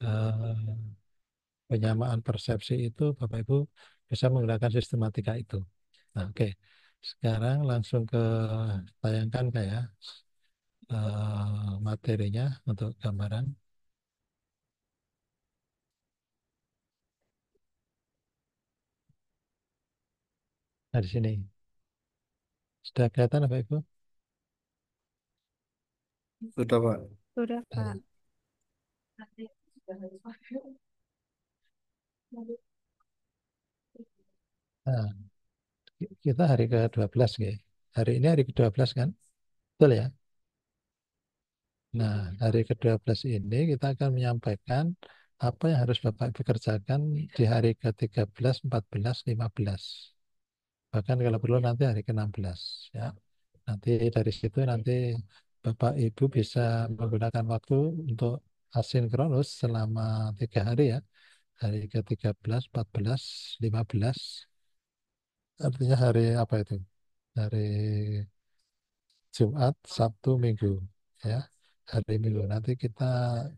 eh, penyamaan persepsi itu Bapak Ibu bisa menggunakan sistematika itu. Nah, oke. Sekarang langsung ke tayangkan kayak materinya untuk gambaran. Nah, di sini sudah kelihatan Bapak Ibu? Sudah, Pak. Sudah, Pak. Nah, nah, kita hari ke-12 ya. Hari ini hari ke-12 kan? Betul ya? Nah, hari ke-12 ini kita akan menyampaikan apa yang harus Bapak Ibu kerjakan di hari ke-13, 14, 15. Bahkan kalau perlu nanti hari ke-16 ya. Nanti dari situ nanti Bapak Ibu bisa menggunakan waktu untuk asinkronus selama 3 hari ya. Hari ke-13, 14, 15. Artinya hari apa itu? Hari Jumat, Sabtu, Minggu ya. Hari Minggu nanti kita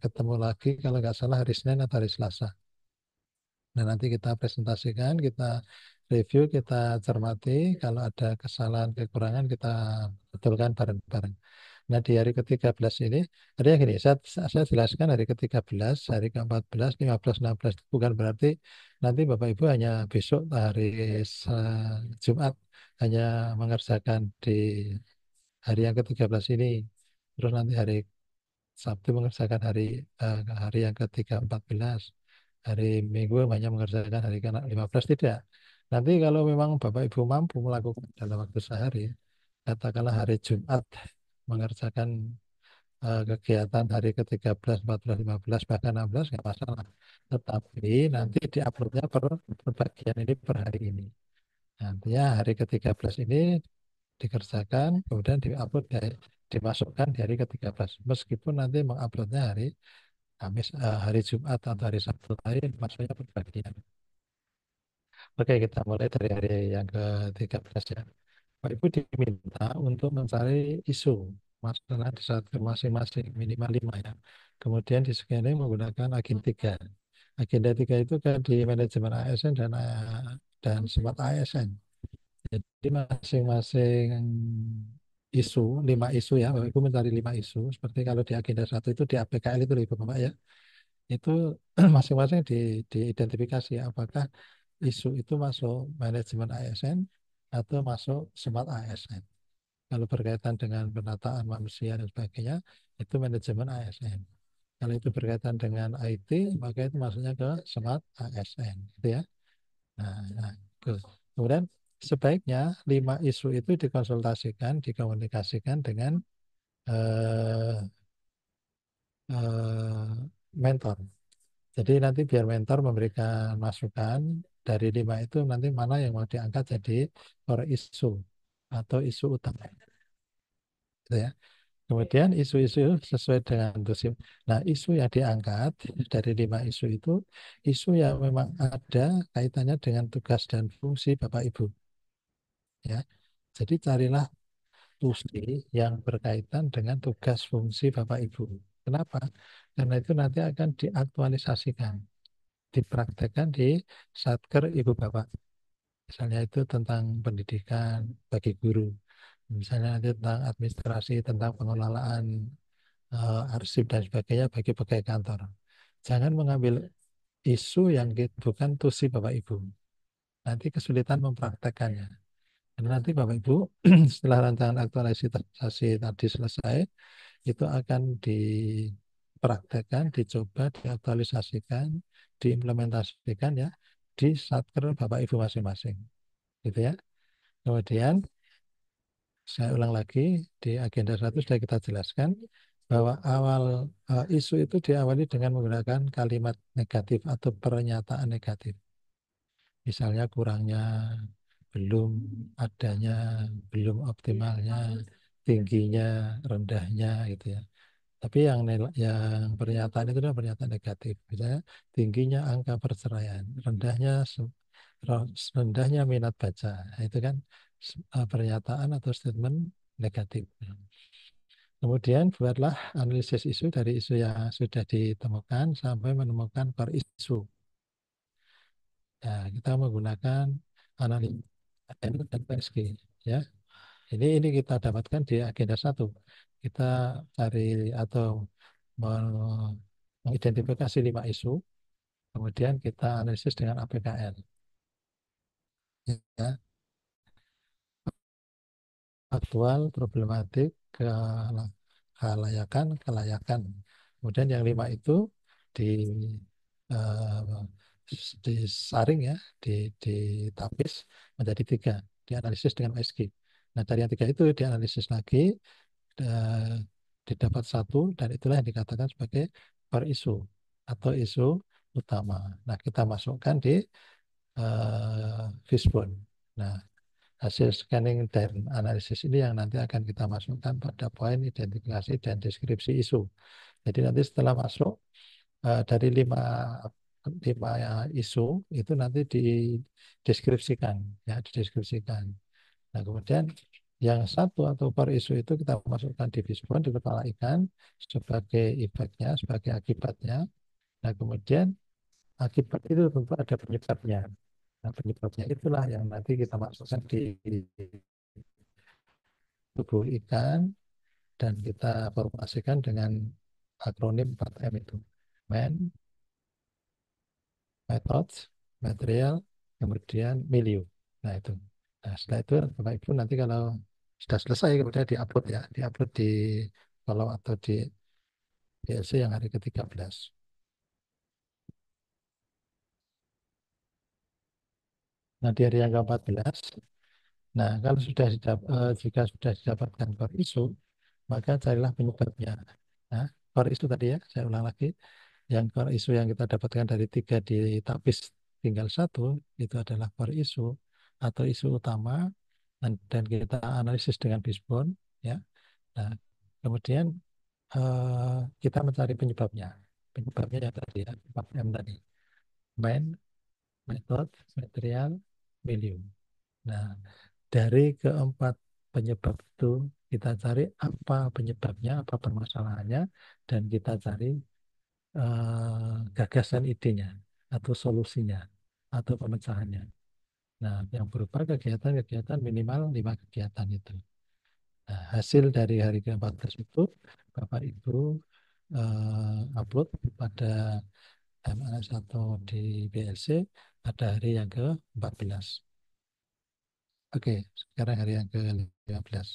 ketemu lagi kalau nggak salah hari Senin atau hari Selasa. Nah, nanti kita presentasikan, kita review, kita cermati. Kalau ada kesalahan, kekurangan, kita betulkan bareng-bareng. Nah, di hari ke-13 ini, artinya gini, saya jelaskan hari ke-13, hari ke-14, 15, 16, bukan berarti nanti Bapak Ibu hanya besok hari Jumat, hanya mengerjakan di hari yang ke-13 ini. Terus nanti hari Sabtu mengerjakan hari yang ke-14, hari Minggu hanya mengerjakan hari ke-15, tidak. Nanti kalau memang Bapak Ibu mampu melakukan dalam waktu sehari, katakanlah hari Jumat mengerjakan kegiatan hari ke-13, 14, 15, bahkan 16, nggak masalah. Tetapi nanti diuploadnya per bagian ini per hari ini. Nantinya hari ke-13 ini dikerjakan, kemudian diupload dimasukkan di hari ke-13. Meskipun nanti menguploadnya hari Kamis, hari Jumat atau hari Sabtu lain, maksudnya perbagian. Oke, kita mulai dari hari yang ke-13 ya. Pak Ibu diminta untuk mencari isu masalah di satu masing-masing minimal 5 ya. Kemudian di scanning menggunakan agenda 3. Agenda 3 itu kan di manajemen ASN dan smart ASN. Jadi masing-masing isu, 5 isu ya, Bapak Ibu mencari 5 isu. Seperti kalau di agenda 1 itu di APKL itu Ibu Bapak ya. Itu masing-masing diidentifikasi apakah isu itu masuk manajemen ASN atau masuk smart ASN. Kalau berkaitan dengan penataan manusia dan sebagainya, itu manajemen ASN. Kalau itu berkaitan dengan IT, maka itu masuknya ke smart ASN, gitu ya. Nah, itu. Kemudian sebaiknya 5 isu itu dikonsultasikan, dikomunikasikan dengan eh, eh, mentor. Jadi nanti biar mentor memberikan masukan dari 5 itu nanti mana yang mau diangkat jadi core isu atau isu utama. Gitu ya. Kemudian isu-isu sesuai dengan dosis. Nah, isu yang diangkat dari 5 isu itu, isu yang memang ada kaitannya dengan tugas dan fungsi Bapak Ibu. Ya, jadi carilah fungsi yang berkaitan dengan tugas fungsi Bapak Ibu. Kenapa? Karena itu nanti akan diaktualisasikan, dipraktekkan di Satker Ibu Bapak. Misalnya itu tentang pendidikan bagi guru. Misalnya nanti tentang administrasi, tentang pengelolaan arsip dan sebagainya bagi pegawai kantor. Jangan mengambil isu yang bukan tusi Bapak Ibu. Nanti kesulitan mempraktekannya. Dan nanti Bapak Ibu setelah rancangan aktualisasi tadi selesai, itu akan dipraktekkan, dicoba, diaktualisasikan, diimplementasikan ya di satker Bapak Ibu masing-masing. Gitu ya. Kemudian saya ulang lagi, di agenda 1 sudah kita jelaskan bahwa awal isu itu diawali dengan menggunakan kalimat negatif atau pernyataan negatif. Misalnya kurangnya, belum adanya, belum optimalnya, tingginya, rendahnya gitu ya. Tapi yang pernyataan itu adalah pernyataan negatif. Misalnya tingginya angka perceraian, rendahnya minat baca. Nah, itu kan pernyataan atau statement negatif. Kemudian buatlah analisis isu dari isu yang sudah ditemukan sampai menemukan core isu. Ya, kita menggunakan analisis dan PSG. Ya, ini kita dapatkan di agenda satu. Kita cari atau mengidentifikasi 5 isu, kemudian kita analisis dengan APKN. Ya, aktual, problematik, kelayakan. Kemudian yang 5 itu di eh, disaring ya, ditapis menjadi 3, dianalisis dengan USG. Nah, dari yang 3 itu dianalisis lagi, eh, didapat 1, dan itulah yang dikatakan sebagai core issue atau isu utama. Nah, kita masukkan di Fishbone. Nah, hasil scanning dan analisis ini yang nanti akan kita masukkan pada poin identifikasi dan deskripsi isu. Jadi nanti setelah masuk dari lima isu itu nanti dideskripsikan, ya dideskripsikan. Nah kemudian yang satu atau per isu itu kita masukkan di Fishbone di kepala ikan sebagai efeknya, sebagai akibatnya. Nah kemudian akibat itu tentu ada penyebabnya. Nah penyebabnya itulah yang nanti kita masukkan di tubuh ikan dan kita formulasikan dengan akronim 4M itu. Man, methods, material, kemudian milieu. Nah itu. Nah setelah itu Bapak Ibu nanti kalau sudah selesai kemudian diupload ya, diupload di follow atau di DLC yang hari ke-13. Nah di hari yang ke-14, nah kalau jika sudah didapatkan core issue, maka carilah penyebabnya. Nah, core issue tadi ya, saya ulang lagi, yang core issue yang kita dapatkan dari 3 ditapis tinggal 1 itu adalah core issue atau isu utama, dan kita analisis dengan Fishbone ya. Nah, kemudian kita mencari penyebabnya. Penyebabnya yang tadi ya, 4M tadi. Main, method, material, milieu. Nah, dari keempat penyebab itu kita cari apa penyebabnya, apa permasalahannya, dan kita cari gagasan idenya atau solusinya atau pemecahannya. Nah, yang berupa kegiatan-kegiatan minimal 5 kegiatan itu. Nah, hasil dari hari ke-14 itu Bapak Ibu upload pada MNS atau di BLC pada hari yang ke-14. Oke, sekarang hari yang ke-15.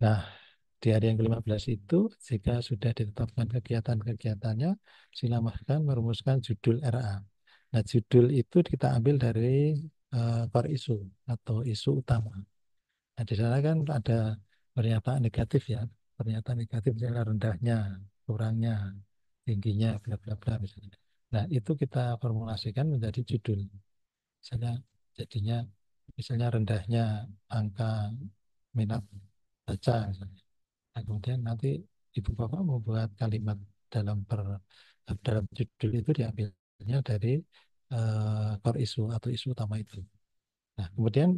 Nah, di hari yang ke-15 itu, jika sudah ditetapkan kegiatan-kegiatannya, silakan merumuskan judul RA. Nah, judul itu kita ambil dari core issue atau isu utama. Nah, di sana kan ada pernyataan negatif ya, pernyataan negatif misalnya rendahnya, kurangnya, tingginya, bla bla bla misalnya. Nah, itu kita formulasikan menjadi judul. Misalnya jadinya misalnya rendahnya angka minat baca misalnya. Nah, kemudian nanti Ibu Bapak membuat kalimat dalam judul itu diambilnya dari core issue atau isu utama itu. Nah, kemudian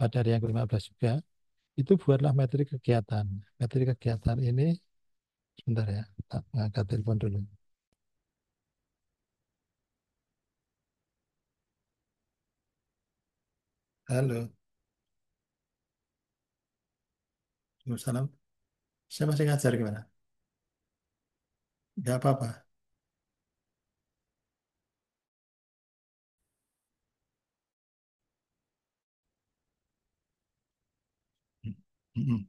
pada hari yang ke-15 juga itu buatlah materi kegiatan. Materi kegiatan ini sebentar ya, tak ngangkat telepon dulu. Halo, Waalaikumsalam. Saya masih ngajar gimana? Gak apa-apa. Mm-mm.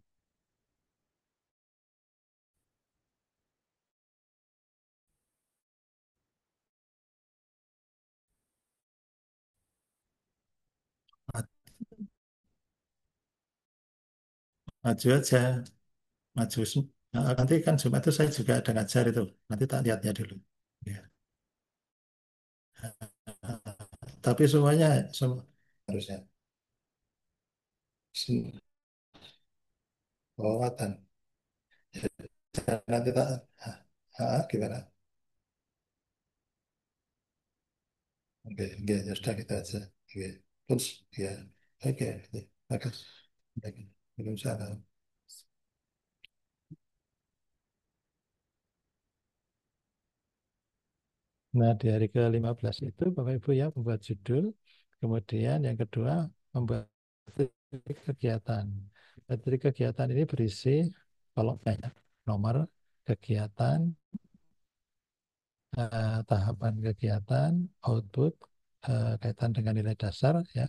Ma- Maju aja, maju. Nah, nanti kan Jumat itu saya juga ada ngajar itu. Nanti tak lihatnya dulu. Ya. Tapi semuanya semua harusnya. Perawatan. Nanti tak, gimana? Oke, oke, ya sudah kita aja. Oke, terus ya, oke, oke, bagus. Oke, Waalaikumsalam. Nah, di hari ke-15 itu Bapak Ibu ya membuat judul, kemudian yang kedua membuat materi kegiatan. Materi kegiatan ini berisi kolomnya ya, nomor kegiatan, tahapan kegiatan, output, kaitan dengan nilai dasar ya,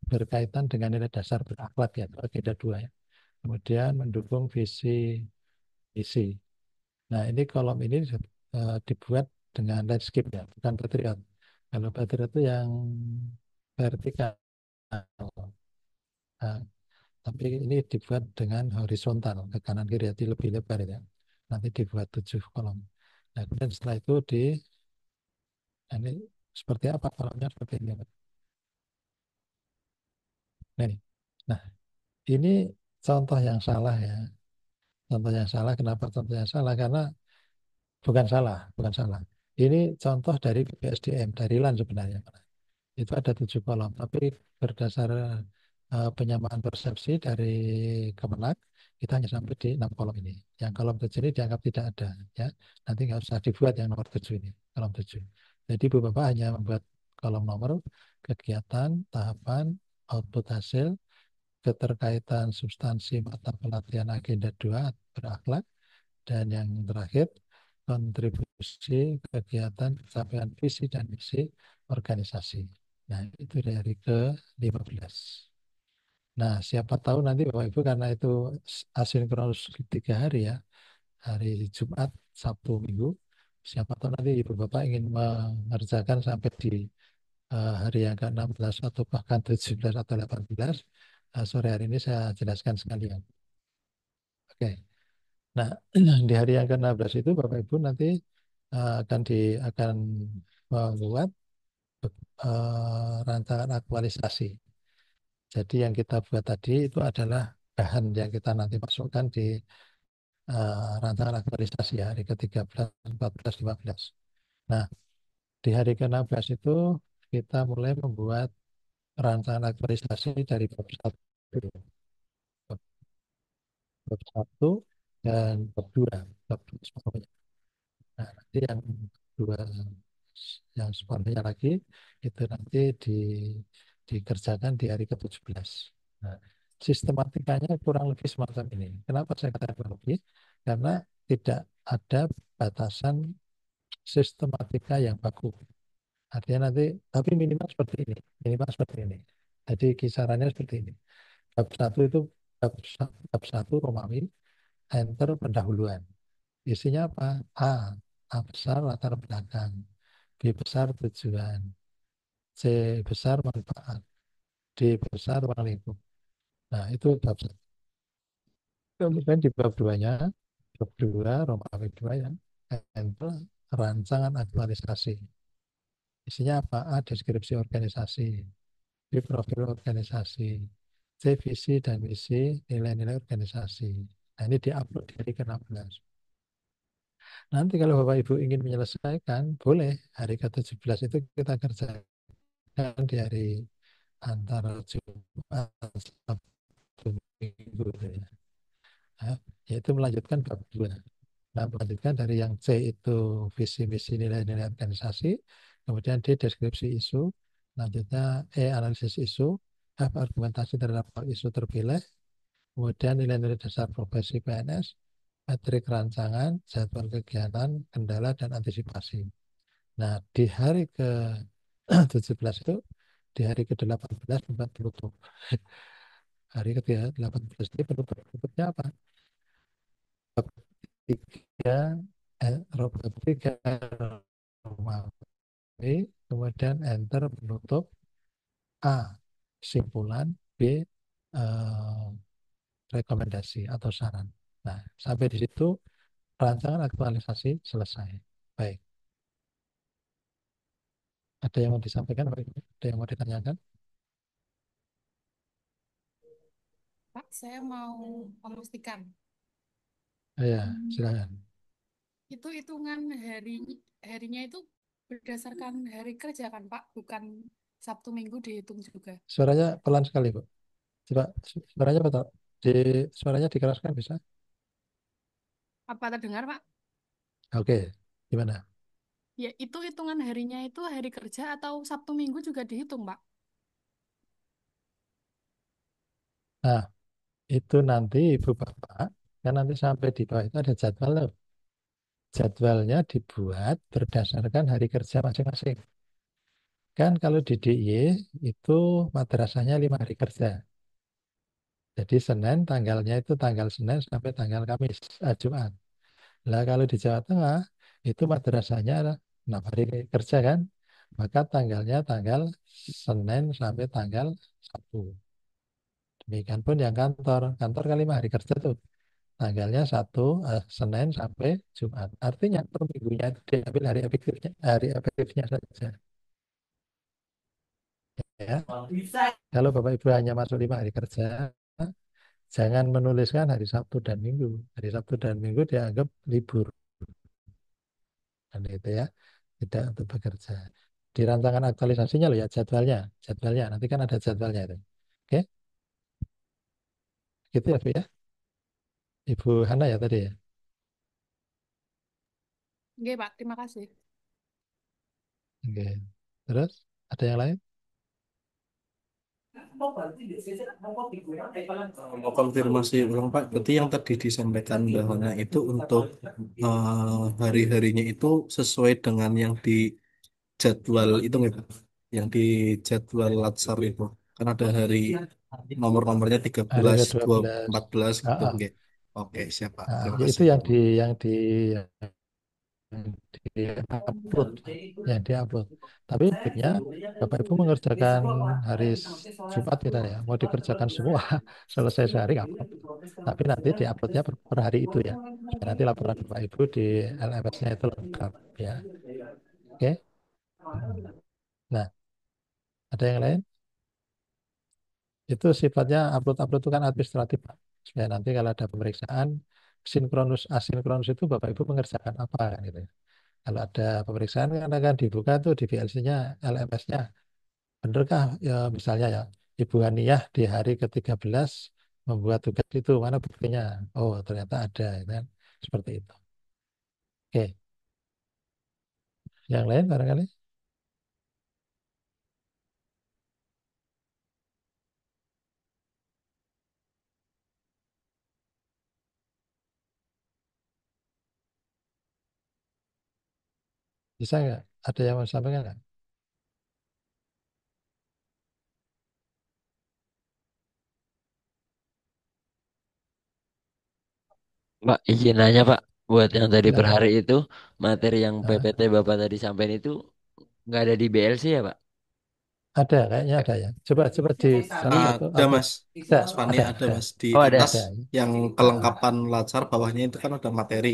berkaitan dengan nilai dasar berakhlak ya, ada dua ya. Kemudian mendukung visi misi. Nah, ini kolom ini dibuat dengan landscape ya, bukan Patriot. Kalau Patriot itu yang vertikal. Nah, tapi ini dibuat dengan horizontal ke kanan kiri, jadi lebih lebar ya. Nanti dibuat 7 kolom. Nah, kemudian setelah itu nah, ini seperti apa kolomnya seperti ini, Pak. Nah, ini. Nah, ini contoh yang salah ya. Contoh yang salah. Kenapa contoh yang salah? Karena bukan salah, bukan salah. Ini contoh dari BPSDM, dari LAN sebenarnya. Itu ada 7 kolom, tapi berdasar penyamaan persepsi dari Kemenak, kita hanya sampai di 6 kolom ini. Yang kolom 7 ini dianggap tidak ada, ya. Nanti nggak usah dibuat yang nomor 7 ini, kolom 7. Jadi Ibu Bapak hanya membuat kolom nomor, kegiatan, tahapan, output hasil, keterkaitan substansi mata pelatihan agenda 2 berakhlak, dan yang terakhir kontribusi kegiatan pencapaian visi dan misi organisasi. Nah, itu dari ke-15. Nah, siapa tahu nanti Bapak Ibu karena itu asinkronus 3 hari ya, hari Jumat, Sabtu, Minggu, siapa tahu nanti Ibu Bapak ingin mengerjakan sampai di hari yang ke-16 atau bahkan 17 atau 18, sore hari ini saya jelaskan sekalian. Oke. Nah, di hari yang ke-16 itu Bapak Ibu nanti akan membuat rancangan aktualisasi. Jadi yang kita buat tadi itu adalah bahan yang kita nanti masukkan di rancangan aktualisasi ya, hari ke-13, 14, 15. Nah, di hari ke-16 itu kita mulai membuat rancangan aktualisasi dari bab 1, bab, bab 1 dan bab 2, bab 2 semuanya. Nah, nanti yang dua yang semuanya lagi itu nanti dikerjakan di hari ke-17. Nah, sistematikanya kurang lebih semacam ini. Kenapa saya katakan kurang lebih? Karena tidak ada batasan sistematika yang baku. Artinya nanti, tapi minimal seperti ini, minimal seperti ini. Jadi kisarannya seperti ini. Bab 1 itu bab 1 Romawi, enter pendahuluan. Isinya apa? A besar latar belakang, B besar tujuan, C besar manfaat, D besar ruang lingkup. Nah, itu bab 1. Kemudian di bab 2-nya, bab 2, Romawi 2 ya, enter rancangan aktualisasi. Isinya apa? A, deskripsi organisasi, B, profil organisasi, C, visi dan misi, nilai-nilai organisasi. Nah, ini diupload di hari ke-16. Nanti kalau Bapak Ibu ingin menyelesaikan, boleh hari ke-17 itu kita kerjakan di hari antara Jumat Sabtu Minggu gitu ya. Nah, yaitu melanjutkan bab 2. Nah, melanjutkan dari yang C itu visi misi nilai-nilai organisasi, kemudian D deskripsi isu, lanjutnya E analisis isu, F argumentasi terhadap isu terpilih, kemudian nilai-nilai dasar profesi PNS, metrik rancangan, jadwal kegiatan, kendala dan antisipasi. Nah, di hari ke-17 itu, di hari ke-18 tempat penutup. Hari ke-18 ini penutupnya apa? Bab 3, bab 3 Romawi, kemudian enter penutup, A, kesimpulan, B, eh, rekomendasi atau saran. Nah, sampai di situ rancangan aktualisasi selesai. Baik, ada yang mau disampaikan? Ada yang mau ditanyakan? Pak, saya mau memastikan. Ya, Hmm, silakan. itu hitungan harinya itu berdasarkan hari kerja kan Pak, bukan Sabtu Minggu dihitung juga. Suaranya pelan sekali, Bu. Coba suaranya betul. Di suaranya dikeraskan bisa? Apa terdengar Pak? Oke. Gimana? Ya itu hitungan harinya itu hari kerja atau Sabtu Minggu juga dihitung Pak? Nah, itu nanti Ibu Bapak, kan nanti sampai di bawah itu ada jadwal loh. Jadwalnya dibuat berdasarkan hari kerja masing-masing. Kan kalau di DIY itu madrasahnya 5 hari kerja. Jadi Senin tanggalnya itu tanggal Senin sampai tanggal Kamis, Jumat. Lah kalau di Jawa Tengah itu madrasahnya ada 6 hari kerja kan, maka tanggalnya tanggal Senin sampai tanggal Sabtu. Demikian pun yang kantor, kantor kan 5 hari kerja tuh, tanggalnya Senin sampai Jumat. Artinya per minggunya itu diambil hari efektifnya saja. Ya. Kalau Bapak Ibu hanya masuk 5 hari kerja, jangan menuliskan hari Sabtu dan Minggu. Hari Sabtu dan Minggu dianggap libur. Dan itu ya, tidak untuk bekerja. Di rancangan aktualisasinya loh ya jadwalnya. Jadwalnya, nanti kan ada jadwalnya itu. Oke, gitu ya Bu ya. Ibu Hana ya tadi ya. Oke Pak, terima kasih. Oke. Terus, ada yang lain? Mau konfirmasi ulang Pak, berarti yang tadi disampaikan bahwa itu untuk hari-harinya itu sesuai dengan yang di jadwal itu nggak Pak? Yang di jadwal Latsar itu. Kan ada hari nomor-nomornya tiga Hari belas, dua, ke-12. 14 Ah, gitu. ah. Oke, oke siap Pak. Ah, Terima ya itu kasih. yang di-upload, yang diupload. Tapi intinya Bapak Ibu mengerjakan hari Jumat misalnya, ya, mau dikerjakan semua selesai sehari nggak apa-apa. Tapi nanti diuploadnya per hari itu ya. Supaya nanti laporan Bapak Ibu di LMS-nya itu lengkap ya. Oke. Nah, ada yang lain? Itu sifatnya upload-upload itu kan administratif, Pak. Supaya nanti kalau ada pemeriksaan sinkronus asinkronus itu Bapak Ibu mengerjakan apa kan gitu ya. Kalau ada pemeriksaan kan akan dibuka tuh di VLC-nya, LMS-nya. Benarkah ya misalnya ya Ibu Haniyah di hari ke-13 membuat tugas itu, mana buktinya? Oh, ternyata ada gitu kan. Seperti itu. Oke, yang lain barangkali bisa nggak? Ada yang mau sampaikan nggak? Pak, izin nanya Pak, buat yang tadi per Silakan. hari itu, materi yang Nah, PPT Bapak tadi sampaikan itu nggak ada di BLC ya Pak? ada kayaknya ada ya. Coba coba di salah satu Ada upload. Mas, Ada, Mas Fani ada ada. Mas di Oh ada. atas Ada. yang Ah, ah. kelengkapan Latsar bawahnya itu kan ada materi.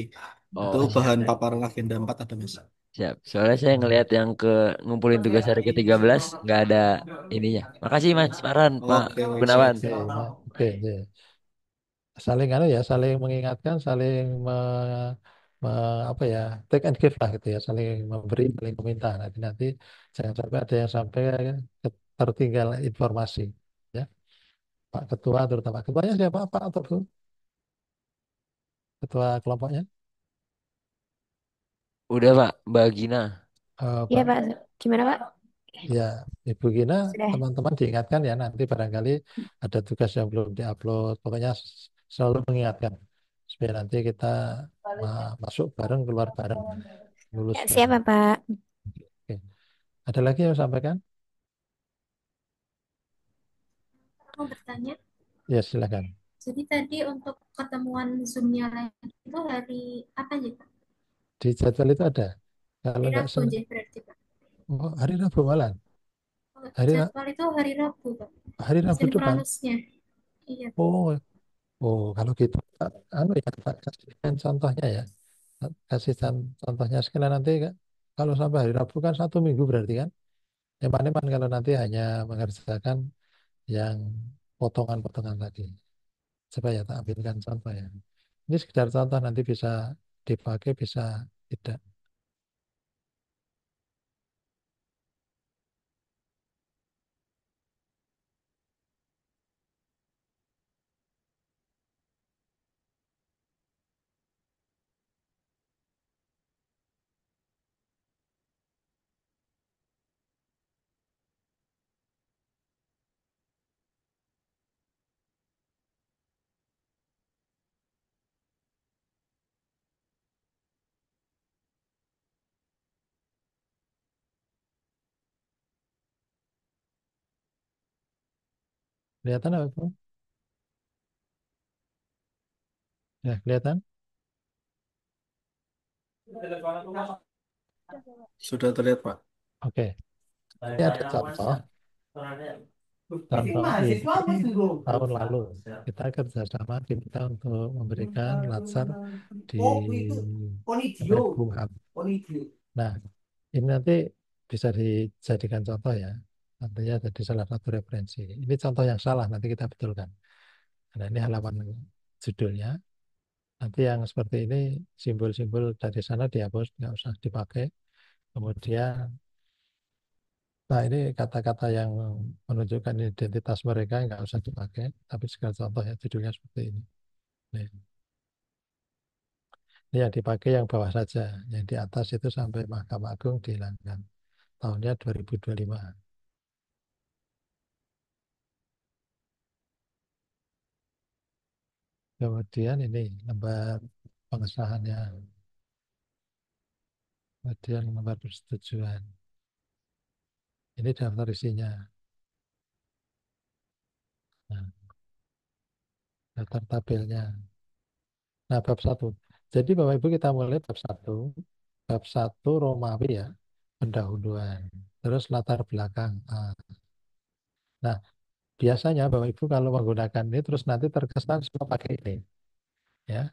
Itu Oh siap, bahan paparan agenda 4 ada Mas. siap. Soalnya saya Hmm. ngelihat yang ke ngumpulin tugas hari ke-13 nggak ada ininya. Makasih Mas Farhan, Pak Oke, siap Gunawan. Oke, siap. oke, oke. Saling anu ya, saling mengingatkan, saling apa ya, take and give lah gitu ya, saling memberi, saling meminta. Nanti nanti jangan sampai ada yang sampai tertinggal informasi. Ya, Pak Ketua terutama. Ketuanya siapa Pak atau Bu? Ketua kelompoknya? Udah Pak, Mbak Gina. Iya Pak Pak, gimana Pak? ya, Ibu Gina, Sudah. teman-teman diingatkan ya nanti barangkali ada tugas yang belum diupload. Pokoknya selalu mengingatkan supaya nanti kita masuk bareng, keluar bareng, lulus Ya, bareng. siapa Pak? Oke. Ada lagi yang sampaikan? Mau bertanya, Ya, silakan. jadi tadi untuk pertemuan Zoom-nya lagi itu hari apa aja Pak? Di jadwal itu ada. Kalau Hari nggak Rabu Senin, aja berarti Pak. oh, hari Rabu malam. Oh, Hari jadwal itu hari Rabu Pak. hari Rabu depan. Sinkronusnya. Iya Pak. Oh, oh, kalau gitu, anu ya, tak kasihkan contohnya ya. Kasih contohnya sekalian nanti kalau sampai hari Rabu kan 1 minggu berarti kan. Eman-eman kalau nanti hanya mengerjakan yang potongan-potongan tadi. Coba ya tak ambilkan contoh ya. Ini sekedar contoh nanti bisa dipakai, bisa tidak. Kelihatan apa, Bro? Ya, kelihatan? Sudah terlihat, Pak. Oke. Ini ada contoh. Contoh ini tahun lalu kita kerjasama kita untuk memberikan latsar di Kemenkumham. Nah, ini nanti bisa dijadikan contoh ya. Nantinya jadi salah satu referensi. Ini contoh yang salah, nanti kita betulkan. Nah, ini halaman judulnya. Nanti yang seperti ini, simbol-simbol dari sana dihapus, nggak usah dipakai. Kemudian, nah ini kata-kata yang menunjukkan identitas mereka nggak usah dipakai. Tapi segala contoh ya, judulnya seperti ini. Nih. Ini yang dipakai yang bawah saja. Yang di atas itu sampai Mahkamah Agung dihilangkan. Tahunnya 2025. Kemudian ini lembar pengesahannya. Kemudian lembar persetujuan. Ini daftar isinya. Nah, daftar tabelnya. Nah, bab 1. Jadi Bapak Ibu kita mulai bab 1. Bab 1 Romawi ya. Pendahuluan. Terus latar belakang. Nah, biasanya Bapak Ibu kalau menggunakan ini terus nanti terkesan semua pakai ini. Ya.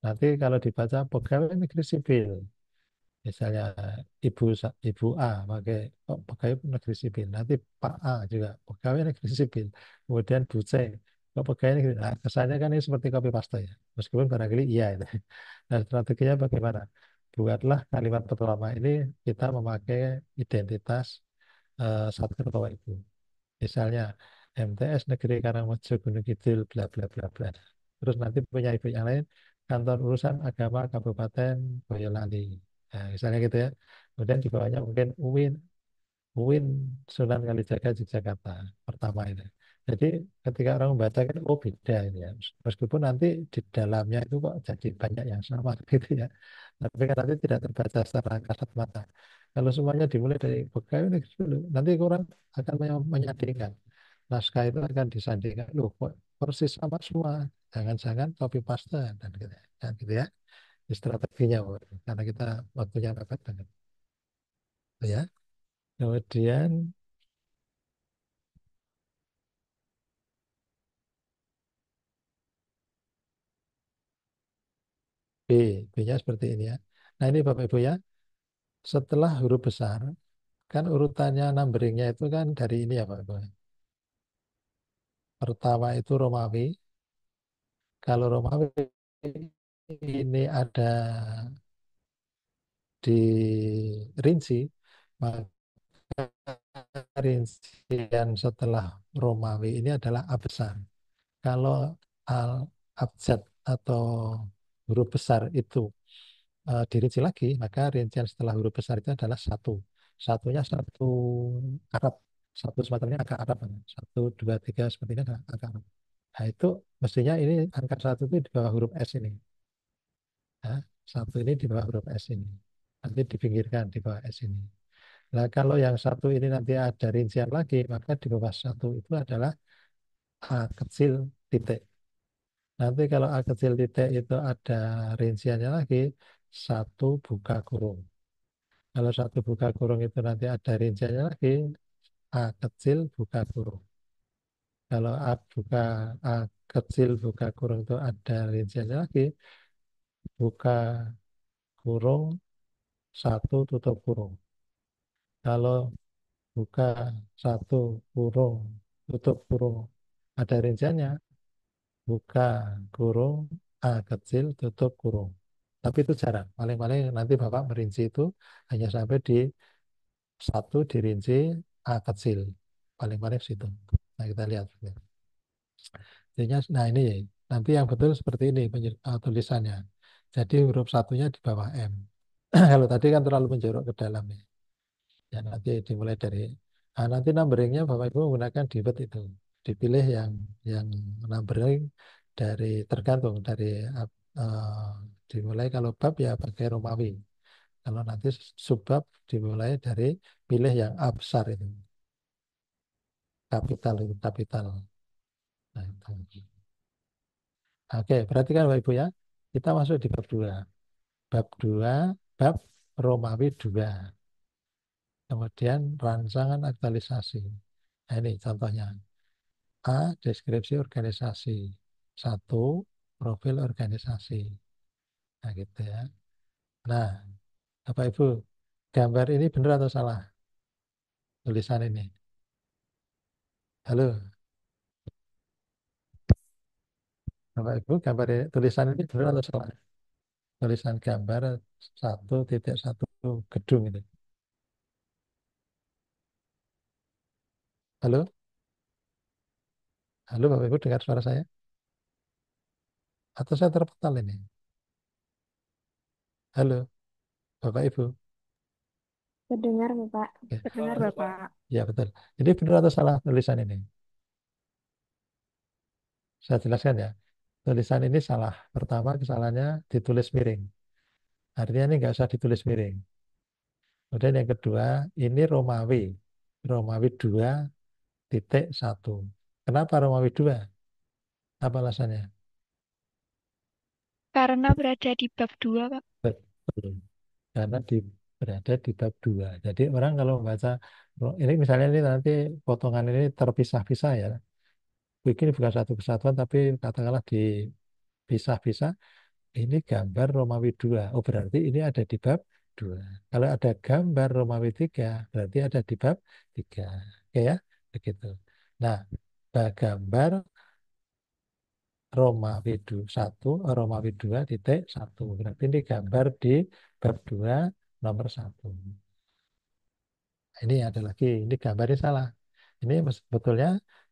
Nanti kalau dibaca pegawai negeri sipil. Misalnya ibu A pakai pegawai negeri sipil, nanti Pak A juga pegawai negeri sipil, kemudian Bu C pegawai negeri. Nah, kesannya kan ini seperti copy paste ya, meskipun barangkali iya itu. Nah, strateginya bagaimana? Buatlah kalimat pertama ini kita memakai identitas satu Bapak Ibu. Misalnya MTS Negeri Karangrejo Gunung Kidul bla bla bla bla. Terus nanti punya ibu yang lain kantor urusan agama Kabupaten Boyolali. Nah, misalnya gitu ya. Kemudian di bawahnya mungkin UIN Sunan Kalijaga Yogyakarta pertama itu. Jadi ketika orang membaca kan oh beda ini ya. Meskipun nanti di dalamnya itu kok jadi banyak yang sama gitu ya. Tapi kan nanti tidak terbaca secara kasat mata. Kalau semuanya dimulai dari pegawai negeri dulu, nanti orang akan menyandingkan. Naskah itu akan disandingkan. Loh, kok persis sama semua. Jangan-jangan copy paste dan gitu ya. Dan gitu ya. Ini strateginya, Bu. Karena kita waktunya mepet banget. Ya. Kemudian B, B-nya seperti ini ya. Nah ini Bapak Ibu ya, setelah huruf besar, kan urutannya numberingnya itu kan dari ini ya Bapak Ibu. Pertama itu Romawi. Kalau Romawi ini ada di rinci, maka rincian setelah Romawi ini adalah A besar. Kalau al abjad atau huruf besar itu dirinci lagi, maka rincian setelah huruf besar itu adalah satu. Satunya satu Arab. Satu semacamnya angka Arab. Satu, dua, tiga, seperti ini adalah angka Arab. Nah, itu mestinya ini angka satu itu di bawah huruf S ini. Nah, satu ini di bawah huruf S ini. Nanti dipinggirkan di bawah S ini. Nah, kalau yang satu ini nanti ada rincian lagi, maka di bawah satu itu adalah A kecil titik. Nanti kalau A kecil titik itu ada rinciannya lagi, satu buka kurung. Kalau satu buka kurung itu nanti ada rinciannya lagi, A kecil buka kurung. Kalau A kecil buka kurung itu ada rinciannya lagi, buka kurung, satu tutup kurung. Kalau buka satu kurung, tutup kurung, ada rinciannya, buka kurung, A kecil, tutup kurung. Tapi itu jarang. Paling-paling nanti Bapak merinci itu hanya sampai di satu dirinci A kecil. Paling-paling situ. Nah, kita lihat. Nah, ini nanti yang betul seperti ini tulisannya. Jadi huruf satunya di bawah M. Kalau tadi kan terlalu menjorok ke dalam ya. Ya, nanti dimulai dari nanti numberingnya Bapak Ibu menggunakan DIWET itu. Dipilih yang numbering dari tergantung dari eh, dimulai kalau bab ya pakai Romawi. Kalau nanti subbab dimulai dari pilih yang A besar itu. Kapital itu kapital. Nah, itu. Oke, perhatikan Bapak Ibu ya. Kita masuk di bab 2. Bab 2, bab Romawi 2. Kemudian rancangan aktualisasi. Nah, ini contohnya. A. Deskripsi organisasi. 1. Profil organisasi. Nah, gitu ya. Nah, Bapak Ibu, gambar ini benar atau salah? Tulisan ini. Halo, Bapak Ibu, gambar ini, tulisan ini benar atau salah? Tulisan gambar 1.1 gedung itu. Halo, halo Bapak Ibu, dengar suara saya? Atau saya terpental ini? Halo, Bapak Ibu. Terdengar, Bapak. Ya, Terdengar, Bapak. ya betul. Jadi benar atau salah tulisan ini? Saya jelaskan ya. Tulisan ini salah. Pertama, kesalahannya ditulis miring. Artinya ini nggak usah ditulis miring. Kemudian yang kedua, ini Romawi. Romawi 2.1. Kenapa Romawi 2? Apa alasannya? Karena berada di bab 2, Pak. Betul. Karena berada di bab 2. Jadi orang kalau membaca, ini misalnya ini nanti potongan ini terpisah-pisah ya. Ini bukan satu kesatuan, tapi katakanlah dipisah-pisah. Ini gambar Romawi 2. Oh, berarti ini ada di bab 2. Kalau ada gambar Romawi 3, berarti ada di bab 3. Oke ya, begitu. Nah, gambar Romawi 1, Romawi 2.1. Berarti ini gambar di bab 2 nomor 1. Ini ada lagi, ini gambarnya salah. Ini sebetulnya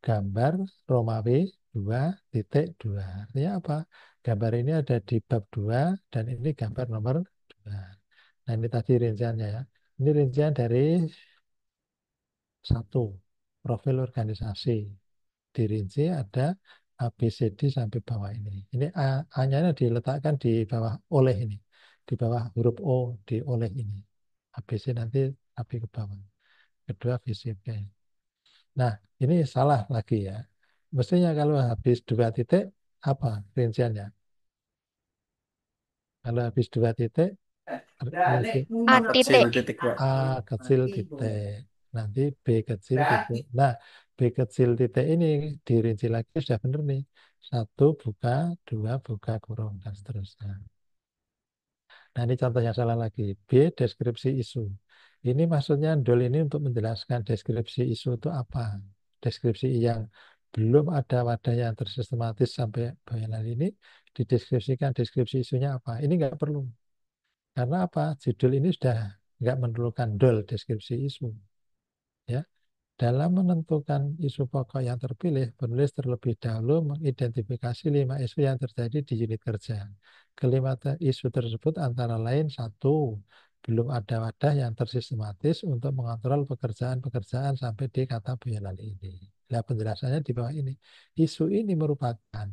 gambar Romawi 2.2. Artinya apa? Gambar ini ada di bab 2 dan ini gambar nomor 2. Nah, ini tadi rinciannya ya. Ini rincian dari 1, profil organisasi. Dirinci ada A, B, C, D sampai bawah ini. Ini A-nya diletakkan di bawah oleh ini. Di bawah huruf O di oleh ini. A, B, C nanti sampai ke bawah. Kedua VCP. Nah, ini salah lagi ya. Mestinya kalau habis 2 titik, apa rinciannya? Kalau habis 2 titik, A A kecil titik. titik Pak. A kecil titik. Nanti B kecil titik. Nah, B kecil titik ini dirinci lagi sudah benar nih. 1 buka, 2 buka kurung, dan seterusnya. Nah, ini contoh yang salah lagi. B, deskripsi isu. Ini maksudnya DOL ini untuk menjelaskan deskripsi isu itu apa. Deskripsi yang belum ada wadah yang tersistematis sampai bayangan ini, dideskripsikan deskripsi isunya apa. Ini nggak perlu. Karena apa? Judul ini sudah nggak memerlukan DOL, deskripsi isu. Ya. Dalam menentukan isu pokok yang terpilih, penulis terlebih dahulu mengidentifikasi 5 isu yang terjadi di unit kerja. Kelima isu tersebut antara lain: 1, belum ada wadah yang tersistematis untuk mengontrol pekerjaan-pekerjaan sampai di kata Boyolali ini. Nah, penjelasannya di bawah ini. Isu ini merupakan,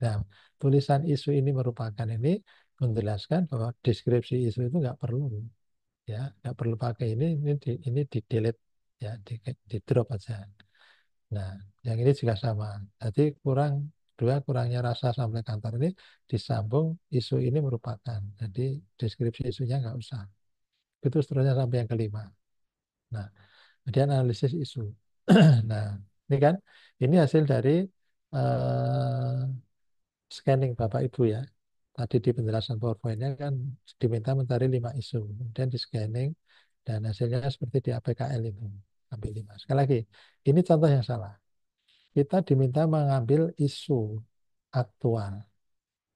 nah, tulisan isu ini merupakan ini menjelaskan bahwa deskripsi isu itu nggak perlu, ya, nggak perlu pakai ini di delete ya, di drop aja. Nah, yang ini juga sama. Jadi kurangnya rasa sampai kantor ini disambung isu ini merupakan. Jadi deskripsi isunya nggak usah. Itu seterusnya sampai yang kelima. Nah, kemudian analisis isu. Nah, ini kan ini hasil dari eh, scanning Bapak Ibu ya. Tadi di penjelasan PowerPoint-nya kan diminta mencari 5 isu. Kemudian di scanning dan hasilnya seperti di APKL itu. Ambil 5. Sekali lagi, ini contoh yang salah. Kita diminta mengambil isu aktual.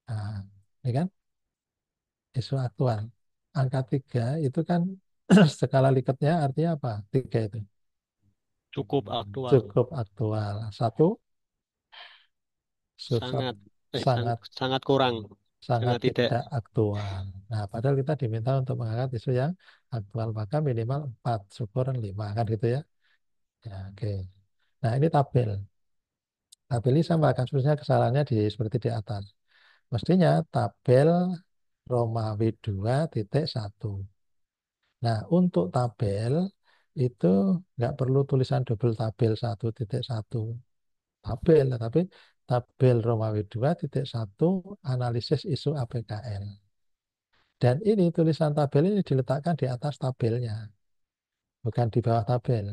Nah, ini kan isu aktual. Angka 3 itu kan skala Liketnya artinya apa? 3 itu. Cukup aktual. Cukup aktual. 1, Sangat sangat sangat kurang. sangat Sangat tidak. tidak aktual. Nah, padahal kita diminta untuk mengangkat isu yang aktual, maka minimal 4, syukur 5, kan gitu ya. Ya, oke. Nah, ini tabel. Tabel ini sama kasusnya kesalahannya seperti di atas. Mestinya tabel Romawi 2.1. Nah, untuk tabel itu nggak perlu tulisan double tabel 1.1. Tabel, tapi tabel Romawi 2.1 analisis isu APKL. Dan ini tulisan tabel ini diletakkan di atas tabelnya, bukan di bawah tabel.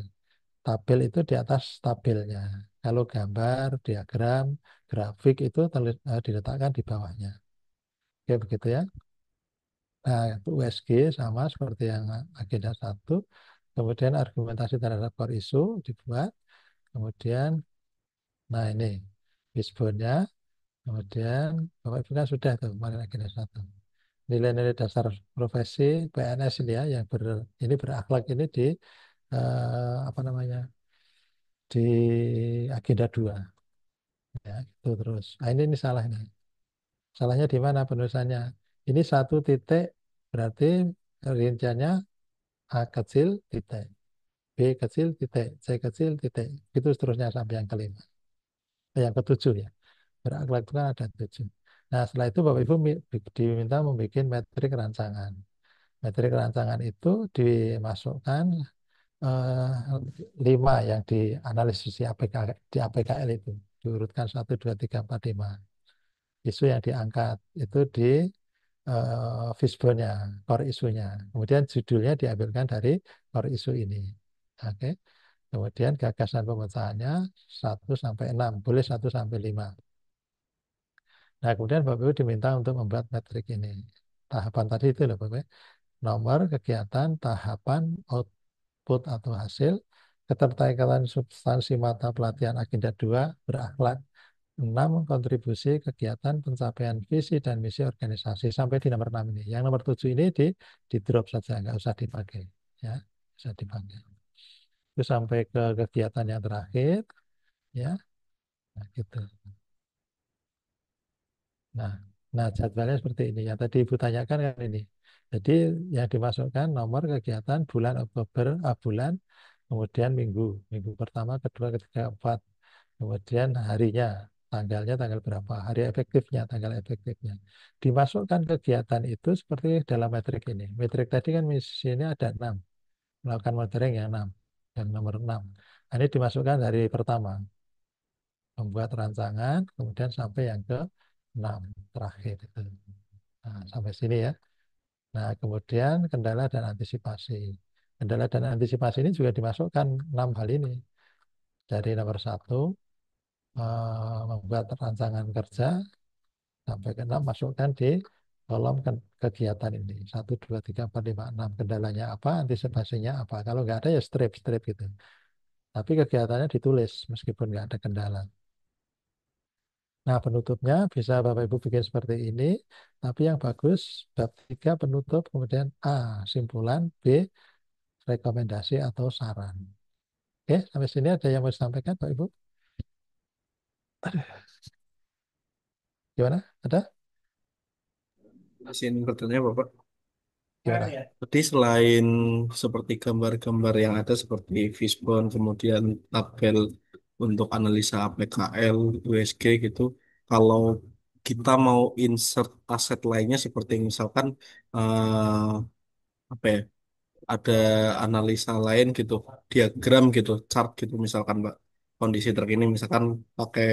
Tabel itu di atas tabelnya. Kalau gambar, diagram, grafik itu diletakkan di bawahnya. Oke, begitu ya. Nah, itu USG sama seperti yang agenda 1. Kemudian argumentasi terhadap core issue dibuat. Kemudian, nah ini Fishbone-nya. Kemudian, Bapak Ibu kan sudah tuh kemarin agenda 1. Nilai-nilai dasar profesi PNS ini ya, yang ini berakhlak ini di apa namanya, di agenda 2. Ya, itu terus. Nah, ini salah nih. Salahnya di mana penulisannya? Ini satu titik berarti rinciannya A kecil titik, B kecil titik, C kecil titik. Itu seterusnya sampai yang kelima. Yang ketujuh ya. Berakhlak itu kan ada 7. Nah, setelah itu Bapak Ibu diminta membuat metrik rancangan. Metrik rancangan itu dimasukkan eh, 5 yang dianalisis di APKL itu. Diurutkan 1, 2, 3, 4, 5. Isu yang diangkat itu di fishbone-nya, core isunya. Kemudian judulnya diambilkan dari core isu ini. Oke. Kemudian gagasan pemecahannya 1 sampai 6, boleh 1 sampai 5. Nah, kemudian Bapak Ibu diminta untuk membuat metrik ini. Tahapan tadi itu loh Bapak Ibu. Nomor kegiatan, tahapan, output atau hasil, keterkaitan substansi mata pelatihan agenda 2 berakhlak. 6 kontribusi kegiatan pencapaian visi dan misi organisasi sampai di nomor 6 ini. Yang nomor 7 ini di drop saja, nggak usah dipakai. Ya, bisa dipakai. Itu sampai ke kegiatan yang terakhir. Ya, nah, gitu. Nah, nah jadwalnya seperti ini. Yang tadi Ibu tanyakan kan ini. Jadi yang dimasukkan nomor kegiatan bulan Oktober, bulan, kemudian minggu. Minggu pertama, kedua, ketiga, keempat. Kemudian harinya, tanggalnya tanggal berapa, hari efektifnya, tanggal efektifnya. Dimasukkan kegiatan itu seperti dalam metrik ini. Metrik tadi kan misinya ada 6, melakukan monitoring yang 6, yang nomor 6. Nah, ini dimasukkan dari pertama, membuat rancangan, kemudian sampai yang ke 6 terakhir itu. Nah, sampai sini ya. Nah, kemudian kendala dan antisipasi. Kendala dan antisipasi ini juga dimasukkan 6 hal ini. Dari nomor 1, membuat rancangan kerja, sampai ke 6 masukkan di kolom kegiatan ini. 1, 2, 3, 4, 5, 6. Kendalanya apa, antisipasinya apa. Kalau nggak ada ya strip-strip gitu. Tapi kegiatannya ditulis meskipun nggak ada kendala. Nah, penutupnya bisa Bapak Ibu bikin seperti ini, tapi yang bagus bab 3 penutup, kemudian A simpulan, B rekomendasi atau saran. Oke, sampai sini ada yang mau disampaikan Pak Ibu? Gimana? Ada? Izin bertanya Bapak. Gimana? Jadi selain seperti gambar-gambar yang ada seperti fishbone, kemudian tabel untuk analisa APKL, USG gitu, kalau kita mau insert aset lainnya seperti misalkan eh, apa ya, ada analisa lain gitu, diagram gitu, chart gitu misalkan Pak, kondisi terkini misalkan pakai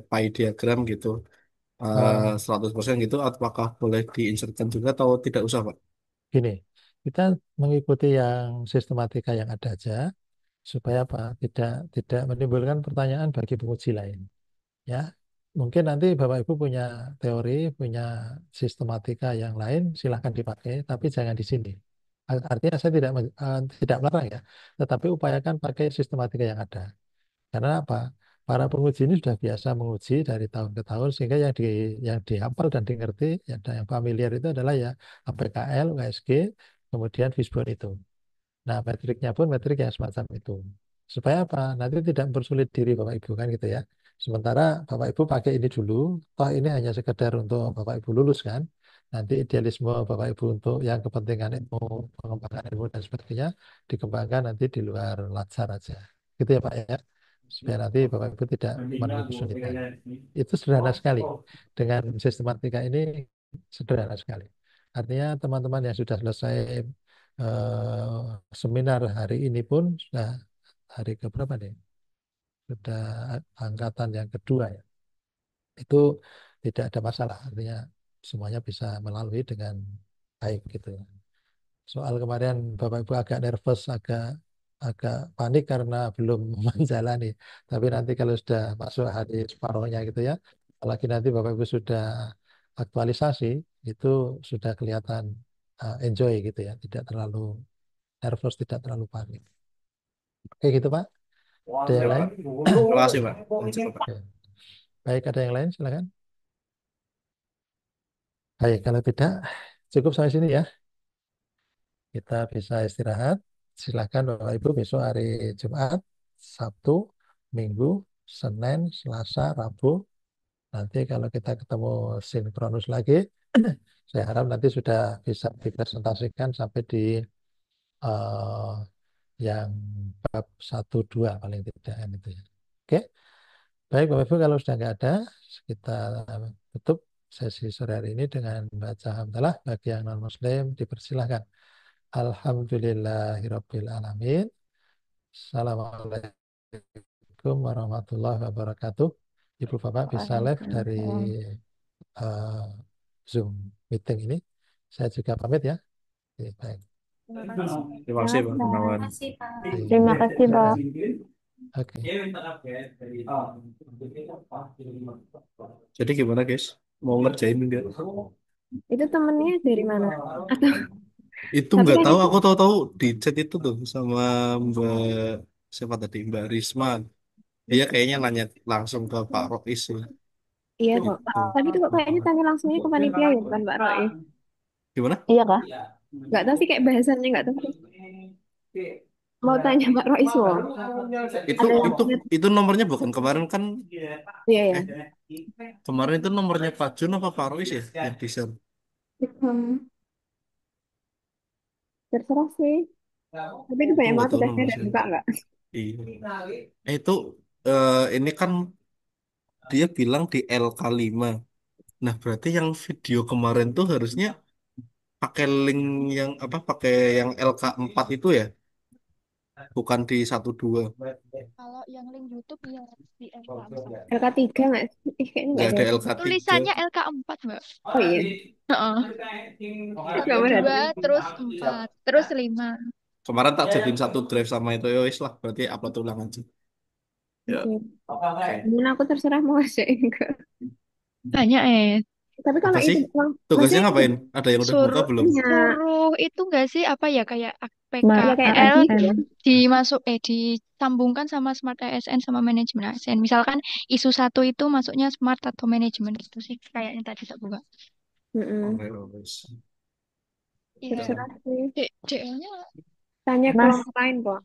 pie diagram gitu, Oh, 100% gitu, apakah boleh diinsertkan juga atau tidak usah Pak? gini, kita mengikuti yang sistematika yang ada aja, supaya apa? Tidak menimbulkan pertanyaan bagi penguji lain. Ya, mungkin nanti Bapak Ibu punya teori, punya sistematika yang lain, silahkan dipakai, tapi jangan di sini. Artinya saya tidak melarang ya, tetapi upayakan pakai sistematika yang ada. Karena apa? Para penguji ini sudah biasa menguji dari tahun ke tahun, sehingga yang dihafal dan dimengerti, yang familiar itu adalah ya APKL, USG, kemudian Fishbone itu. Nah, metriknya pun metrik yang semacam itu. Supaya apa? Nanti tidak mempersulit diri Bapak Ibu kan gitu ya. Sementara Bapak Ibu pakai ini dulu, toh ini hanya sekedar untuk Bapak Ibu lulus kan. Nanti idealisme Bapak Ibu untuk yang kepentingan ilmu, pengembangan ilmu dan sebagainya dikembangkan nanti di luar latsar aja. Gitu ya Pak ya. Supaya nanti Bapak Ibu tidak menemui kesulitan. Itu sederhana sekali. Dengan sistematika ini sederhana sekali. Artinya teman-teman yang sudah selesai seminar hari ini pun sudah hari keberapa nih? Sudah angkatan yang kedua ya. Itu tidak ada masalah, artinya semuanya bisa melalui dengan baik gitu ya. Soal kemarin Bapak Ibu agak nervous, agak agak panik karena belum menjalani. Tapi nanti kalau sudah masuk hari separuhnya gitu ya, apalagi nanti Bapak Ibu sudah aktualisasi, itu sudah kelihatan enjoy gitu ya, tidak terlalu nervous, tidak terlalu panik. Oke gitu Pak. Ada Ya, yang lain? Pak. Terima kasih, Pak. Lanjut, Pak. Oke. Baik, ada yang lain silakan. Baik, kalau tidak cukup sampai sini ya. Kita bisa istirahat. Silakan Bapak Ibu besok hari Jumat, Sabtu, Minggu, Senin, Selasa, Rabu. Nanti kalau kita ketemu sinkronus lagi, saya harap nanti sudah bisa dipresentasikan sampai di eh, yang bab 1, 2 paling tidak kan itu ya. Oke, baik Bapak Ibu kalau sudah nggak ada, kita tutup sesi sore hari ini dengan baca hamdalah. Bagi yang non-Muslim dipersilahkan. Alhamdulillahirabbil alamin. Assalamualaikum warahmatullahi wabarakatuh. Ibu Bapak bisa live dari Waalaikumsalam. eh, Zoom meeting ini. Saya juga pamit ya. Oke, baik. Terima kasih. Terima kasih, Pak Terima Gunawan. kasih, Pak. Baik. Terima kasih, Pak. Oke. Jadi gimana, guys? Mau ngerjain enggak? Itu temennya dari mana? Atau Itu tapi nggak kan tahu, itu aku tahu-tahu di chat itu tuh sama Mbak siapa tadi, Mbak Risma. Dia kayaknya nanya langsung ke Pak Rois sih. iya kok. Gitu. Tapi itu kok kayaknya tanya langsungnya ke panitia ya, bukan Pak Roy. Gimana? Iya kah? Nggak tahu sih kayak bahasannya nggak tahu. Mau tanya Pak Roy loh. Itu Ada yang itu ingat? itu nomornya bukan kemarin kan? Iya ya. Eh, kemarin itu nomornya Pak Jun apa Pak Rois ya yang di share? Terserah sih. Tapi itu Aku banyak nggak banget tahu tugasnya nomor dan sih. buka nggak? Iya. Itu ini kan dia bilang di LK5. Nah, berarti yang video kemarin tuh harusnya pakai link yang apa? Pakai yang LK4 itu ya, bukan di 12. Kalau yang link YouTube ya di LK4. LK3 nggak sih? Kayaknya nggak Nggak ada. ada LK3. Tulisannya LK4, Mbak. Oh iya. Heeh. Terus Satu nomor satu. dua terus 4 terus 5. Kemarin tak jadiin satu drive sama itu ya wis lah, berarti upload ulang aja. Ya. Oke. Oke. Kemudian aku terserah mau ngerjain enggak. Banyak Tapi Apa kalau sih? itu Tugasnya maksudnya ngapain? Ada yang udah buka suruh belum? punya suruh itu enggak sih apa ya kayak ya kayak PKL tadi itu kan. disambungkan sama Smart ASN sama manajemen ASN. Misalkan isu satu itu masuknya Smart atau manajemen gitu sih kayaknya tadi tak buka. Mm-mm. Oke, wis. Iya. Terserah sih. DL-nya Tanya Mas, kelompok lain kok.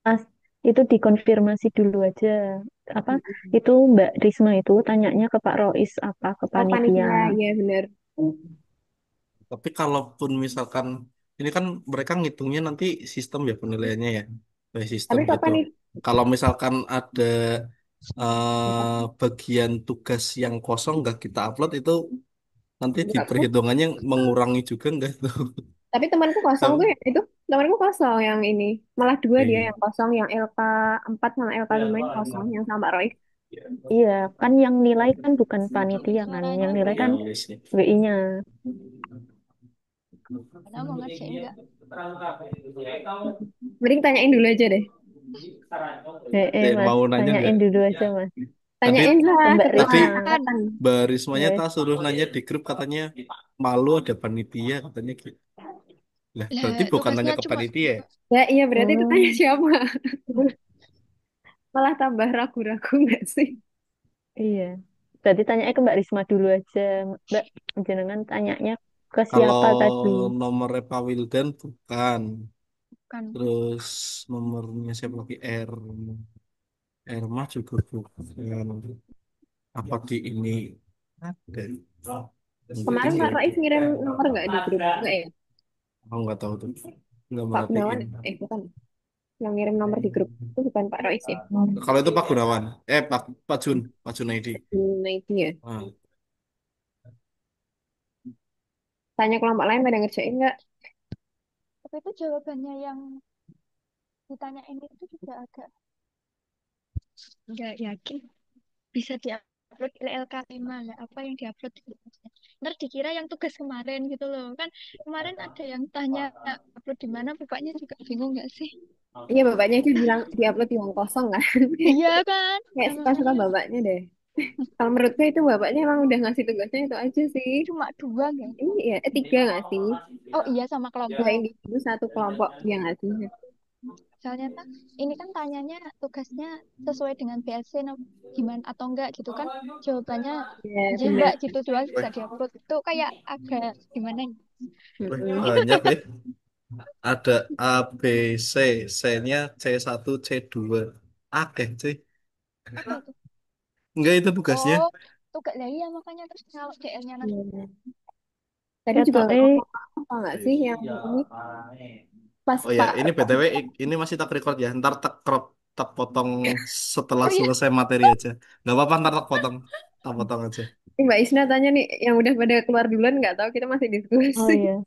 Mas, itu dikonfirmasi dulu aja. Apa itu Mbak Risma itu tanyanya ke Pak Rois apa ke Oh panitia? panitia, ya bener. Tapi kalaupun misalkan ini kan mereka ngitungnya nanti sistem ya penilaiannya ya, by sistem Tapi kok gitu. panitia Kalau misalkan ada bagian tugas yang kosong nggak kita upload itu nanti di nggak pun. perhitungannya mengurangi juga nggak tuh? Tapi temanku kosong tuh Tapi, yang itu. Temanku kosong yang ini. Malah dua dia iya. yang kosong, yang LK4 sama LK5 ini kosong, yang sama Pak Roy. Iya, kan yang nilai kan bukan panitia kan, suaranya yang nilai Iya, kan wis sih. WI-nya. Karena mau ngerjain enggak? Mending tanyain dulu aja deh. Mas, Mau nanya nggak? tanyain dulu aja Mas. Tadi Tanyain Ke lah Mbak tadi ketua Risma. angkatan. Mbak Rismanya Eh, tak suruh nanya di grup katanya malu ada panitia katanya gitu. Lah, berarti Lah, bukan nanya tugasnya ke cuma panitia ya? Ya iya berarti itu tanya oh, siapa? Malah tambah ragu-ragu nggak sih? iya. Berarti tanyanya ke Mbak Risma dulu aja. Mbak, jenengan tanyanya ke Kalau siapa tadi? nomornya Pak Wildan bukan. kan Terus nomornya siapa lagi? Mah juga bukan. Apa di ini ada? Mungkin Kemarin ya Pak itu. Rais ngirim nomor nggak di grup? Nggak ya? Aku nggak tahu tuh. Nggak Pak Gunawan, merhatiin. bukan. Yang ngirim nomor di grup itu bukan Pak Rais ya? Kalau itu Pak Gunawan. Pak Jun ID. Nah itu ya. Ah, Tanya kelompok lain pada ngerjain nggak? tapi itu jawabannya yang ditanyain itu juga agak nggak yakin bisa upload LK5 lah apa yang diupload gitu. Ntar dikira yang tugas kemarin gitu loh kan kemarin ada yang tanya upload di mana bapaknya juga bingung nggak sih Iya, bapaknya itu bilang diupload yang kosong kan. iya kan Kayak nah, suka-suka makanya bapaknya deh. Kalau menurutku itu bapaknya emang udah ngasih tugasnya itu aja sih. cuma dua nggak Ini ya, tiga nggak sih? oh iya sama Dua kelompok individu, satu kelompok yang ngasih. soalnya kan ini kan tanyanya tugasnya sesuai dengan BLC gimana atau enggak gitu kan jawabannya Ya, ya bener. enggak gitu doang bisa Weh, diupload itu kayak agak gimana ya? banyak ya. Ada A, B, C, C-nya C1, C2. Akeh cuy. Apa itu Enggak itu tugasnya. oh tugas lah iya makanya terus kalau DL-nya nanti Iya. Tadi juga Ketoke ngomong apa nggak sih yang ini pas Oh ya, Pak ini BTW ini masih tak record ya. Ntar tak crop, tak potong setelah oh iya selesai materi aja. Nggak apa-apa, ntar tak potong aja. Mbak Isna tanya nih yang udah pada keluar duluan nggak tahu kita masih oh diskusi. iya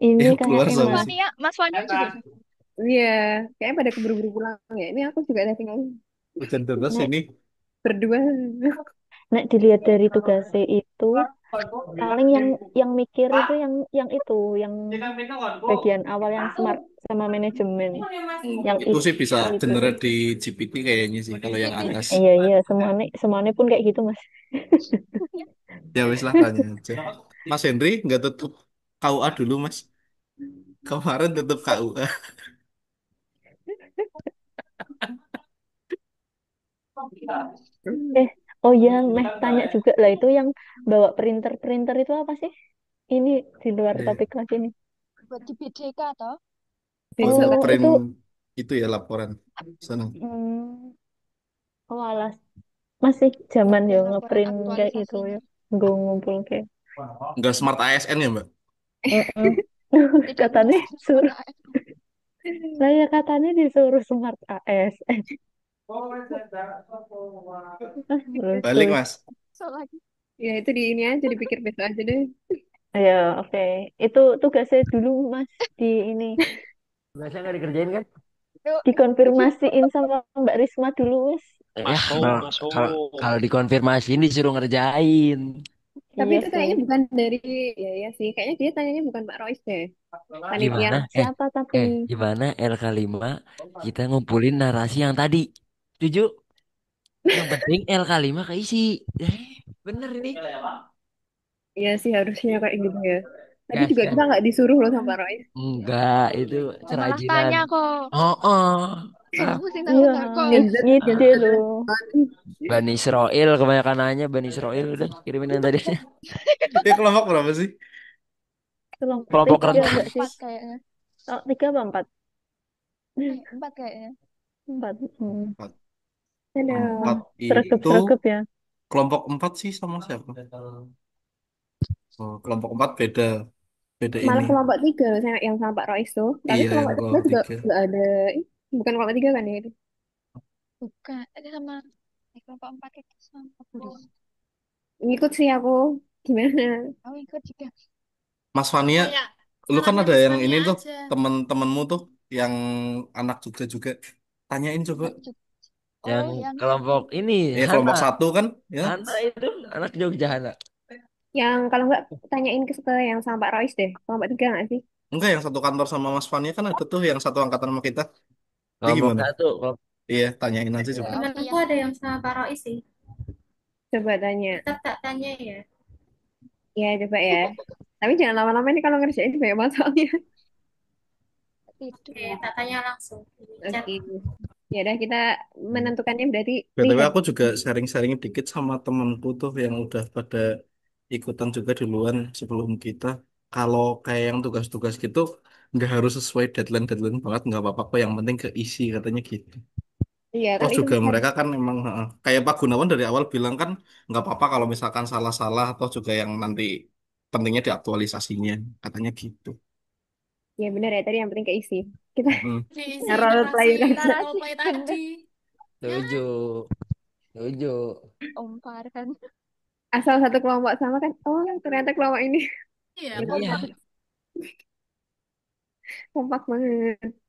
ini Yang keluar kayaknya sama Mas sih? Mas Mas Fania juga Iya, kayaknya pada keburu-buru pulang ya. Ini aku juga ada tinggal Hujan deras nek ini. berdua. nek dilihat dari tugasnya itu paling yang mikir itu yang itu yang bagian awal yang smart sama manajemen yang Itu sih bisa itu generate di GPT kayaknya sih kalau yang GPT atas. iya iya semuanya semuanya pun kayak gitu Mas. Ya wis lah tanya aja. Mas Henry nggak tutup KUA dulu Mas. Kemarin tutup KUA. eh oh iya Meh tanya juga lah itu yang bawa printer itu apa sih ini di luar Iya. topik lagi nih buat di BDK atau Buat Besok kan. oh ngeprint itu itu ya laporan. Sana. hmm, oh alas masih zaman ya ngeprint laporan ngeprint kayak gitu ya aktualisasinya gue ngumpul kayak Nggak smart ASN ya Mbak? mm tidak katanya menggunakan smart suruh AF saya katanya disuruh smart ASN lucu Balik Mas. so lagi Ya itu di ini aja dipikir besok aja deh. ya oke itu tugasnya dulu Mas di ini Biasanya nggak dikerjain kan? yuk dikonfirmasiin sama Mbak Risma dulu Mas. Ya Masuk, kalau masuk. kalau kalau dikonfirmasiin disuruh ngerjain. Tapi Iya itu sih kayaknya bukan dari ya ya sih. Kayaknya dia tanyanya bukan Pak Rois deh. Panitia. Gimana? siapa tapi Gimana LK5 kita ngumpulin narasi yang tadi. Setuju? Yang penting LK5 keisi. Eh, bener ini. Iya sih harusnya kayak gitu ya. Tadi Gas, juga gas. kita nggak disuruh loh sama Pak Rois. Enggak, itu oh, malah kerajinan. tanya kok Oh, oh. malah Ah, pusing tahu iya ntar kok Gen ngide Z loh Bani Israel kebanyakan nanya Bani Israel udah kirimin yang tadi. Dia kelompok berapa sih? kelompok Kelompok tiga kelompok rendah. enggak sih empat kayaknya oh, tiga apa empat empat kayaknya empat Empat. Aduh. Empat seragap itu seragap ya kelompok empat sih sama siapa? Oh, kelompok empat beda beda Malah ini. kelompok tiga loh yang sama Pak Rois tuh. Tapi Iya yang kelompok tiga kelompok juga tiga. nggak ada. Bukan kelompok tiga kan ya itu. bukan sama kelompok empat itu sama Buris Ngikut sih aku. Gimana? oh ikut juga Mas Fania, Kayak lu kan salahnya ada Mas yang ini Fania tuh aja. temen-temenmu tuh yang anak Jogja juga. Tanyain coba. anak juga Yang oh yang kelompok ini Hana. Kelompok satu kan, ya? Hana itu anak Jogja Hana. Yang kalau nggak tanyain ke yang sama Pak Rois deh. Kelompok tiga nggak sih? Enggak, yang satu kantor sama Mas Fania kan ada tuh yang satu angkatan sama kita. Dia Kelompok gimana? satu, kelompok Iya, tanyain aja coba. oh Temanku iya ada yang sama Pak Rois sih. Coba tanya. Tetap tak tanya ya. Ya coba ya. Tapi jangan lama-lama nih kalau ngerjain banyak banget soalnya. itu Oke, tak tanya langsung di chat. Oke. Ya udah kita menentukannya berarti BTW lihat. aku juga sharing-sharing dikit sama temanku tuh yang udah pada ikutan juga duluan sebelum kita. Kalau kayak yang tugas-tugas gitu, nggak harus sesuai deadline-deadline banget, nggak apa-apa kok. Yang penting keisi katanya gitu. Iya kan Terus itu juga benar. mereka kan emang kayak Pak Gunawan dari awal bilang kan nggak apa-apa kalau misalkan salah-salah atau juga yang nanti pentingnya diaktualisasinya katanya gitu. Ya benar ya tadi yang penting keisi. Kita Mm-mm. Diisi role narasi player aja. roleplay bener tadi. Ya kan? Setuju. Setuju. Ompar kan Asal satu kelompok sama kan. Oh ternyata kelompok ini Iya, ya, Iya. kompak. kompak banget.